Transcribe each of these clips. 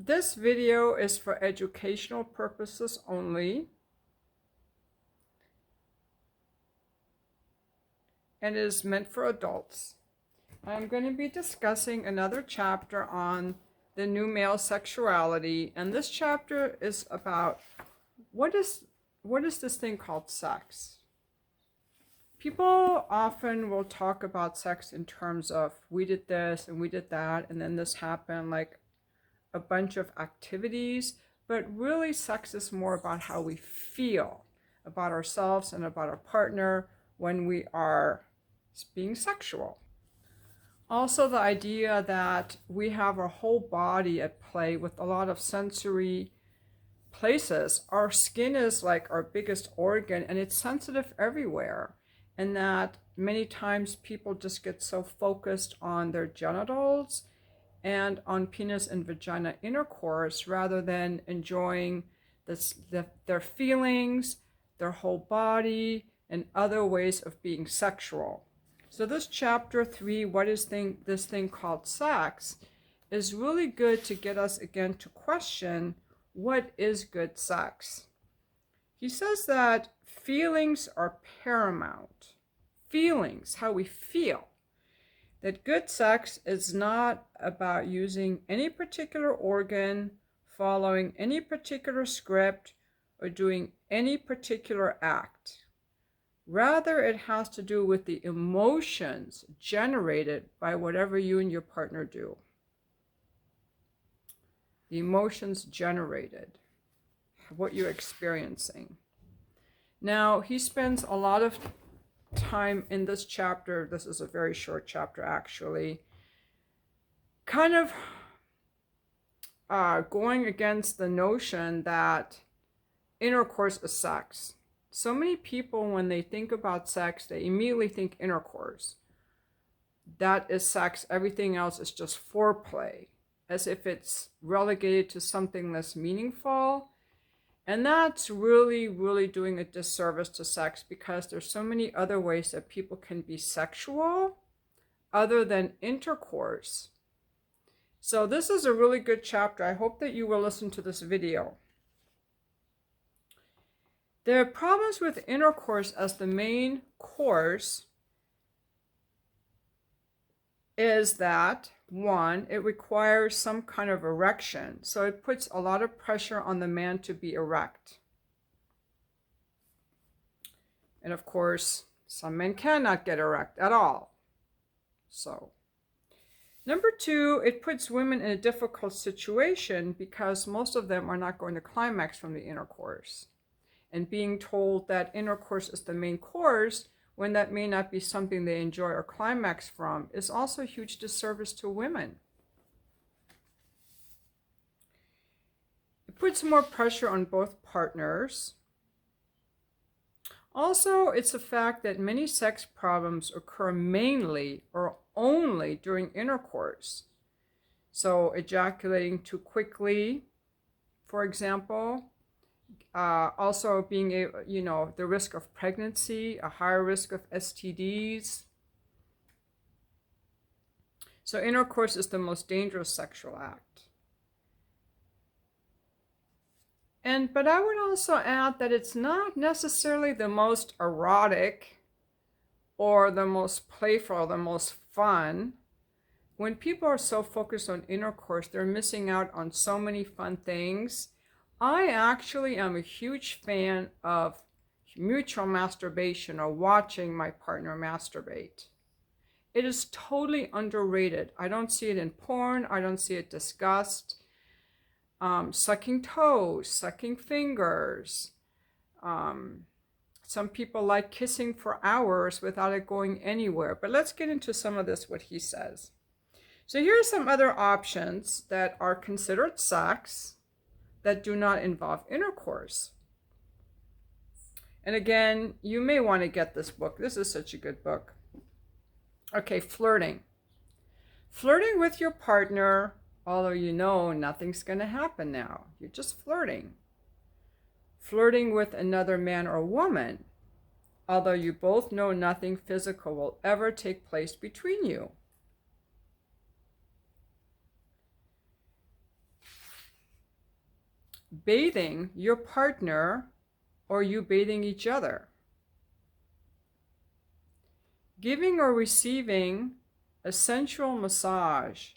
This video is for educational purposes only, and is meant for adults. I'm going to be discussing another chapter on the new male sexuality, and this chapter is about what is this thing called sex? People often will talk about sex in terms of we did this and we did that, and then this happened, like a bunch of activities, but really sex is more about how we feel about ourselves and about our partner when we are being sexual. Also, the idea that we have our whole body at play with a lot of sensory places. Our skin is like our biggest organ, and it's sensitive everywhere, and that many times people just get so focused on their genitals and on penis and vagina intercourse rather than enjoying their feelings, their whole body, and other ways of being sexual. So this chapter 3, what is this thing called sex, is really good to get us again to question what is good sex. He says that feelings are paramount. Feelings, how we feel. That good sex is not about using any particular organ, following any particular script, or doing any particular act. Rather, it has to do with the emotions generated by whatever you and your partner do. The emotions generated, what you're experiencing. Now, he spends a lot of time in this chapter, this is a very short chapter actually, kind of going against the notion that intercourse is sex. So many people, when they think about sex, they immediately think intercourse. That is sex, everything else is just foreplay, as if it's relegated to something less meaningful. And that's really, really doing a disservice to sex, because there's so many other ways that people can be sexual other than intercourse. So this is a really good chapter. I hope that you will listen to this video. There are problems with intercourse as the main course is that, one, it requires some kind of erection. So it puts a lot of pressure on the man to be erect. And of course, some men cannot get erect at all. So, number two, it puts women in a difficult situation because most of them are not going to climax from the intercourse. And being told that intercourse is the main course when that may not be something they enjoy or climax from is also a huge disservice to women. It puts more pressure on both partners. Also, it's a fact that many sex problems occur mainly or only during intercourse. So ejaculating too quickly, for example, also being the risk of pregnancy, a higher risk of STDs. So intercourse is the most dangerous sexual act. But I would also add that it's not necessarily the most erotic or the most playful or the most fun. When people are so focused on intercourse, they're missing out on so many fun things. I actually am a huge fan of mutual masturbation, or watching my partner masturbate. It is totally underrated. I don't see it in porn. I don't see it discussed. Sucking toes, sucking fingers. Some people like kissing for hours without it going anywhere. But let's get into some of this, what he says. So here are some other options that are considered sex that do not involve intercourse. And again, you may want to get this book. This is such a good book. Okay, flirting. Flirting with your partner, although you know nothing's going to happen now. You're just flirting. Flirting with another man or woman, although you both know nothing physical will ever take place between you. bathing your partner or you bathing each other. Giving or receiving a sensual massage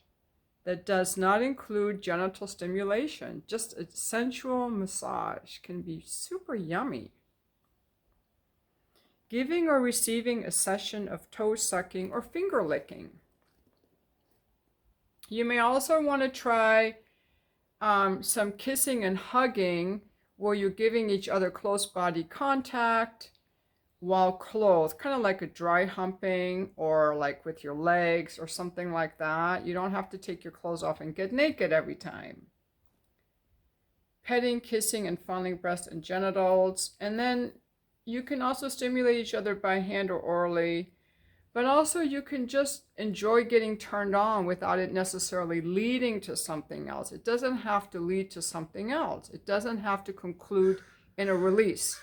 that does not include genital stimulation. Just a sensual massage can be super yummy. Giving or receiving a session of toe sucking or finger licking. You may also want to try some kissing and hugging where you're giving each other close body contact while clothed, kind of like a dry humping or like with your legs or something like that. You don't have to take your clothes off and get naked every time. Petting, kissing, and fondling breasts and genitals. And then you can also stimulate each other by hand or orally, but also you can just enjoy getting turned on without it necessarily leading to something else. It doesn't have to lead to something else. It doesn't have to conclude in a release.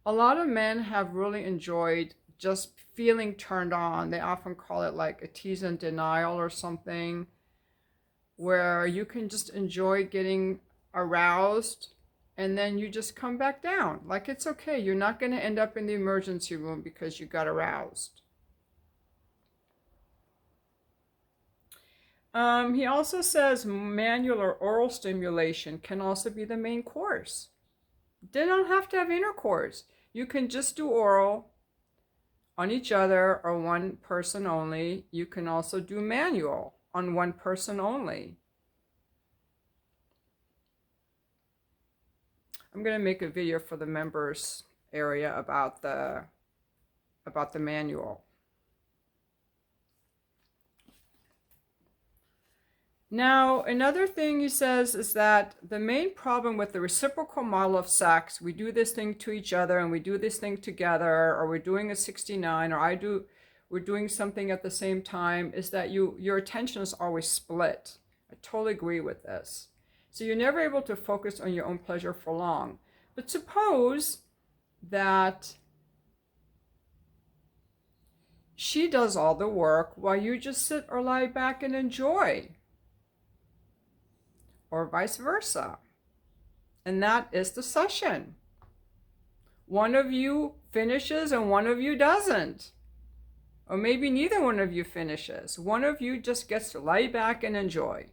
A lot of men have really enjoyed just feeling turned on. They often call it like a tease and denial or something, where you can just enjoy getting aroused and then you just come back down. Like, it's okay. You're not going to end up in the emergency room because you got aroused. He also says manual or oral stimulation can also be the main course. They don't have to have intercourse. You can just do oral on each other or one person only. You can also do manual on one person only. I'm going to make a video for the members area about the manual. Now, another thing he says is that the main problem with the reciprocal model of sex, we do this thing to each other and we do this thing together, or we're doing a 69, or we're doing something at the same time, is that your attention is always split. I totally agree with this. So you're never able to focus on your own pleasure for long. But suppose that she does all the work while you just sit or lie back and enjoy. Or vice versa. And that is the session. One of you finishes and one of you doesn't. Or maybe neither one of you finishes. One of you just gets to lie back and enjoy.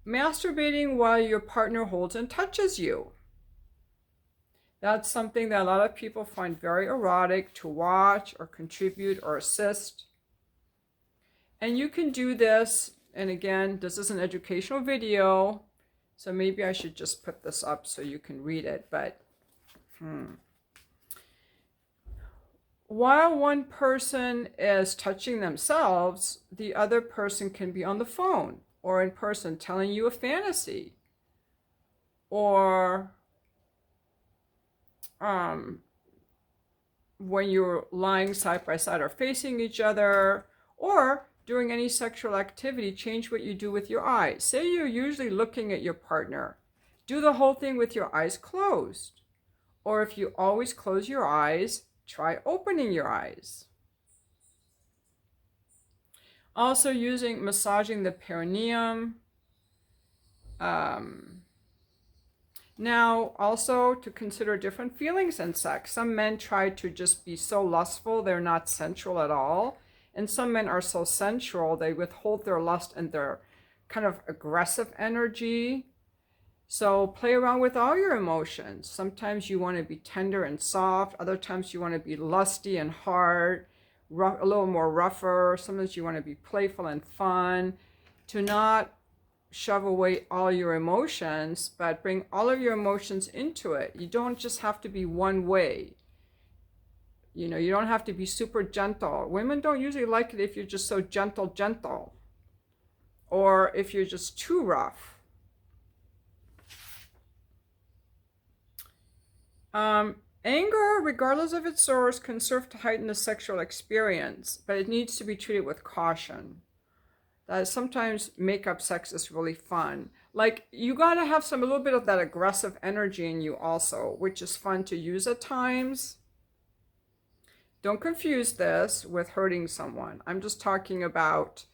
Masturbating while your partner holds and touches you. That's something that a lot of people find very erotic to watch or contribute or assist. And you can do this, and again, this is an educational video, so maybe I should just put this up so you can read it, but while one person is touching themselves, the other person can be on the phone or in person telling you a fantasy, or when you're lying side by side or facing each other, or during any sexual activity, change what you do with your eyes. Say you're usually looking at your partner. Do the whole thing with your eyes closed. Or if you always close your eyes, try opening your eyes. Also massaging the perineum. Now, also to consider different feelings in sex. Some men try to just be so lustful, they're not sensual at all. And some men are so sensual, they withhold their lust and their kind of aggressive energy. So play around with all your emotions. Sometimes you want to be tender and soft. Other times you want to be lusty and hard, a little more rougher. Sometimes you want to be playful and fun. To not shove away all your emotions, but bring all of your emotions into it. You don't just have to be one way. You know, you don't have to be super gentle. Women don't usually like it if you're just so gentle. Or if you're just too rough. Anger, regardless of its source, can serve to heighten the sexual experience, but it needs to be treated with caution. That sometimes make-up sex is really fun. Like, you gotta have a little bit of that aggressive energy in you also, which is fun to use at times. Don't confuse this with hurting someone. I'm just talking about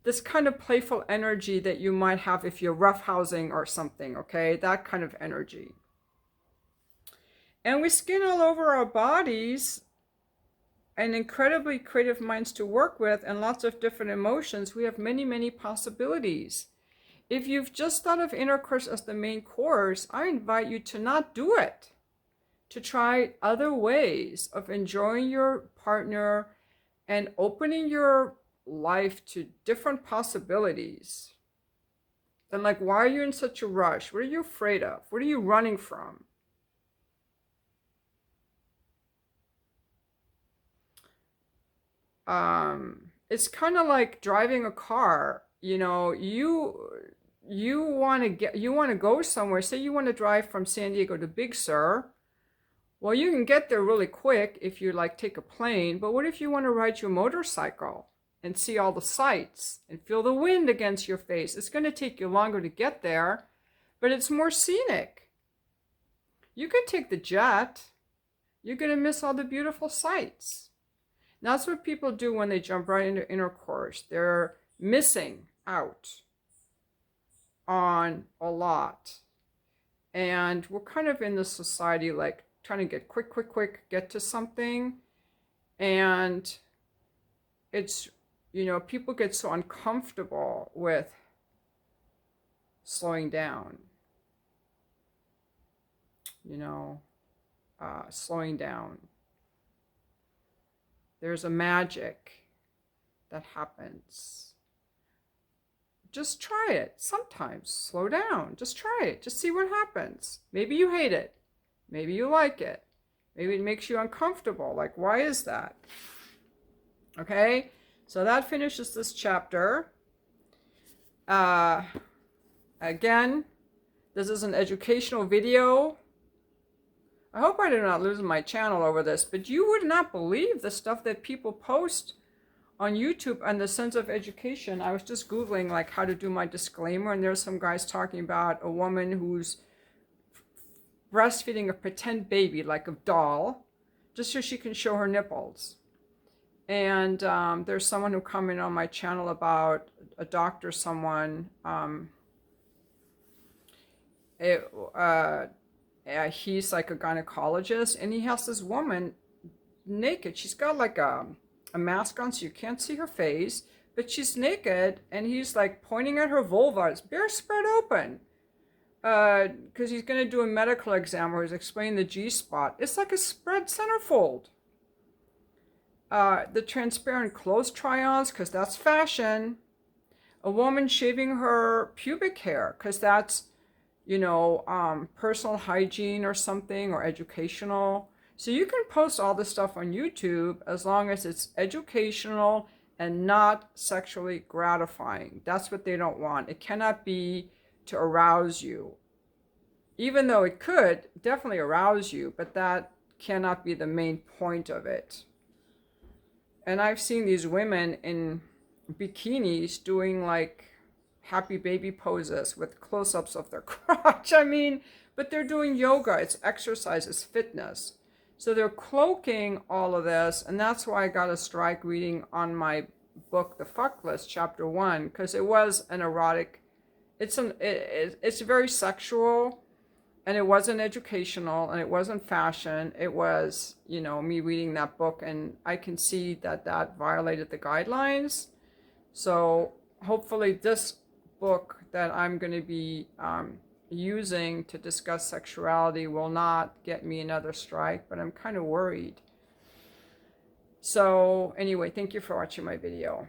this kind of playful energy that you might have if you're roughhousing or something, okay? That kind of energy. And we skin all over our bodies and incredibly creative minds to work with and lots of different emotions. We have many, many possibilities. If you've just thought of intercourse as the main course, I invite you to not do it, to try other ways of enjoying your partner and opening your life to different possibilities. Then, like, why are you in such a rush? What are you afraid of? What are you running from? It's kind of like driving a car. You know, you want to go somewhere. Say you want to drive from San Diego to Big Sur. Well, you can get there really quick if you like take a plane, but what if you want to ride your motorcycle and see all the sights and feel the wind against your face? It's going to take you longer to get there, but it's more scenic. You can take the jet. You're going to miss all the beautiful sights. That's what people do when they jump right into intercourse. They're missing out on a lot. And we're kind of in this society like trying to get quick, get to something. And it's, you know, people get so uncomfortable with slowing down, you know, slowing down. There's a magic that happens. Just try it. Sometimes slow down. Just try it. Just see what happens. Maybe you hate it. Maybe you like it. Maybe it makes you uncomfortable. Like, why is that? Okay, so that finishes this chapter. Again, this is an educational video. I hope I do not lose my channel over this, but you would not believe the stuff that people post on YouTube and the sense of education. I was just Googling like how to do my disclaimer, and there's some guys talking about a woman who's breastfeeding a pretend baby, like a doll, just so she can show her nipples. And there's someone who commented on my channel about a doctor, someone, he's like a gynecologist, and he has this woman naked. She's got like a mask on so you can't see her face, but she's naked, and he's like pointing at her vulva. It's bare spread open. Because he's going to do a medical exam where he's explaining the G-spot. It's like a spread centerfold. The transparent clothes try-ons, because that's fashion. A woman shaving her pubic hair, because that's, you know, personal hygiene or something, or educational. So you can post all this stuff on YouTube as long as it's educational and not sexually gratifying. That's what they don't want. It cannot be to arouse you. Even though it could definitely arouse you, but that cannot be the main point of it. And I've seen these women in bikinis doing like happy baby poses with close-ups of their crotch. I mean, but they're doing yoga. It's exercise, it's fitness. So they're cloaking all of this, and that's why I got a strike reading on my book, The Fuck List, Chapter 1, because it was an erotic. It's very sexual, and it wasn't educational, and it wasn't fashion. It was, you know, me reading that book, and I can see that that violated the guidelines. So hopefully this book that I'm going to be using to discuss sexuality will not get me another strike, but I'm kind of worried. So anyway, thank you for watching my video.